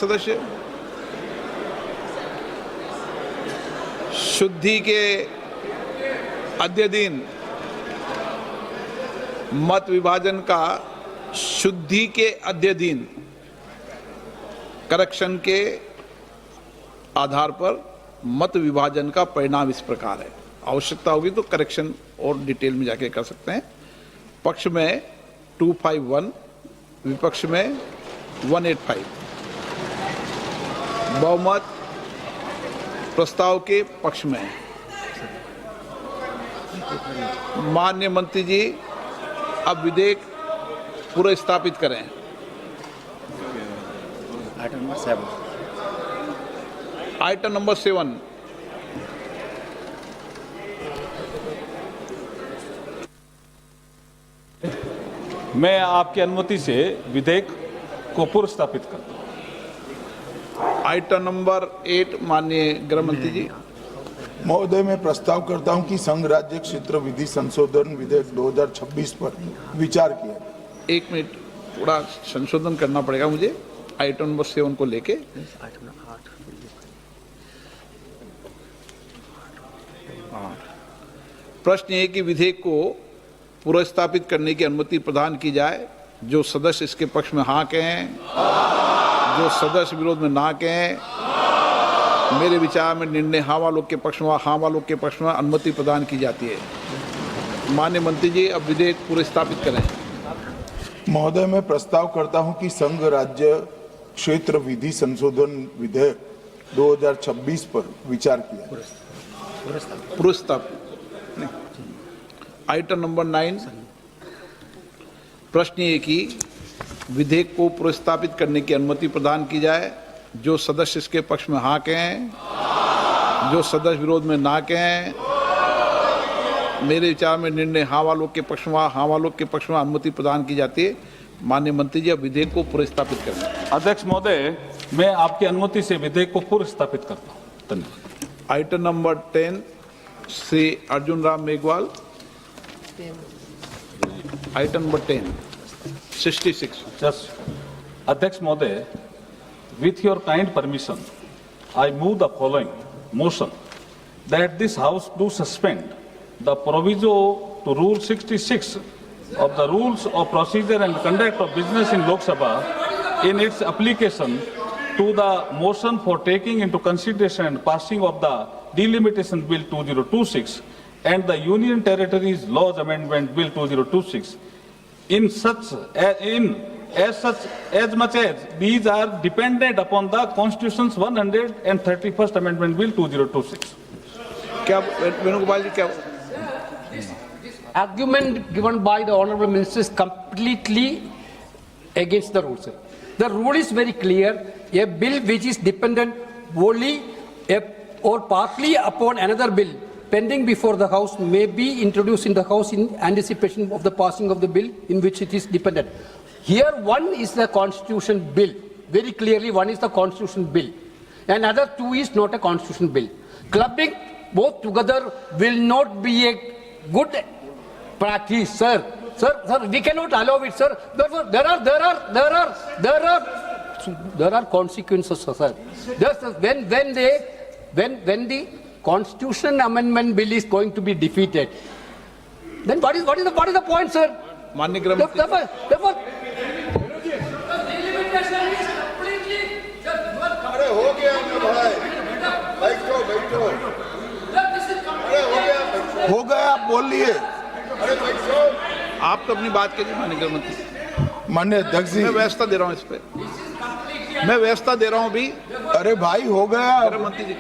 सदस्य शुद्धि के अद्य दिन मत विभाजन का शुद्धि के अद्य दिन करेक्शन के आधार पर मत विभाजन का परिणाम इस प्रकार है। आवश्यकता होगी तो करेक्शन और डिटेल में जाके कर सकते हैं। पक्ष में 251, विपक्ष में 185। बहुमत प्रस्ताव के पक्ष में है। माननीय मंत्री जी अब विधेयक पुनर्स्थापित करें। Item number 7। मैं आपकी अनुमति से विधेयक को पुनर्स्थापित करता हूं। आइटम नंबर 8 माननीय गृह मंत्री जी। महोदय, मैं प्रस्ताव करता हूं कि संघ राज्य क्षेत्र विधि संशोधन विधेयक 2026 पर विचार किया जाए। 1 मिनट, थोड़ा संशोधन करना पड़ेगा मुझे आइटम नंबर 7 को लेके। प्रश्न ये कि विधेयक को पुनर्स्थापित करने की अनुमति प्रदान की जाए। जो सदस्य इसके पक्ष में हाँ कहें, जो सदस्य विरोध में ना कहें। मेरे विचार में निर्णय हाँ वालों के पक्ष में, हाँ वालों के पक्ष में अनुमति प्रदान की जाती है। माननीय मंत्री जी अब विधेयक पुनर्स्थापित करें। महोदय, मैं प्रस्ताव करता हूं कि संघ राज्य क्षेत्र विधि संशोधन विधेयक 2026 पर विचार किया जाए। पुनर्स्थापित। Item number 9। प्रश्न ये कि विधेयक को पुनर्स्थापित करने की अनुमति प्रदान की जाए। जो सदस्य इसके पक्ष में हाँ कहें, जो सदस्य विरोध में ना कहें। मेरे विचार में निर्णय हाँ वालों के पक्ष में, हाँ वालों के पक्ष में अनुमति प्रदान की जाती है। माननीय मंत्री जी अब विधेयक को पुनर्स्थापित करें। अध्यक्ष महोदय, मैं आपकी अनुमति से विधेयक को पुनर्स्थापित करता हूँ। धन्यवाद। Item number 10 Shri Arjun Ram Meghwal. Item number 10 66। Just अध्यक्ष महोदय, with your kind permission, I move the following motion that this House do suspend the proviso to Rule 66 of the Rules of Procedure and Conduct of Business in Lok Sabha in its application to the motion for taking into consideration and passing of the Delimitation Bill 2026 and the Union Territories Laws Amendment Bill 2026 as much as these are dependent upon the Constitution's 131st Amendment Bill 2026. क्या वेणुगोपाल जी, क्या argument given by the honorable minister is completely against the rules. The rule is very clear. A bill which is dependent wholly or partly upon another bill pending before the House may be introduced in the House in anticipation of the passing of the bill in which it is dependent. Here one is the Constitution bill. Very clearly one is the Constitution bill. And other two is not a Constitution bill. Clubbing both together will not be a good practice, sir. Sir, we cannot allow it, sir. Therefore, there are consequences, sir. Just when the Constitution Amendment Bill is going to be defeated, then what is the point, sir? माननीय गृह मंत्री, Therefore, अरे हो गया ना भाई, बैठो। हो गया, आप बोल लिए। अरे बैठो। आप तो अपनी बात कीजिए। माननीय गृह मंत्री, माननीय अध्यक्ष जी, मैं व्यवस्था दे रहा हूँ इस पे। मैं व्यवस्था दे रहा हूँ अभी। अरे भाई हो गया। गृह मंत्री जी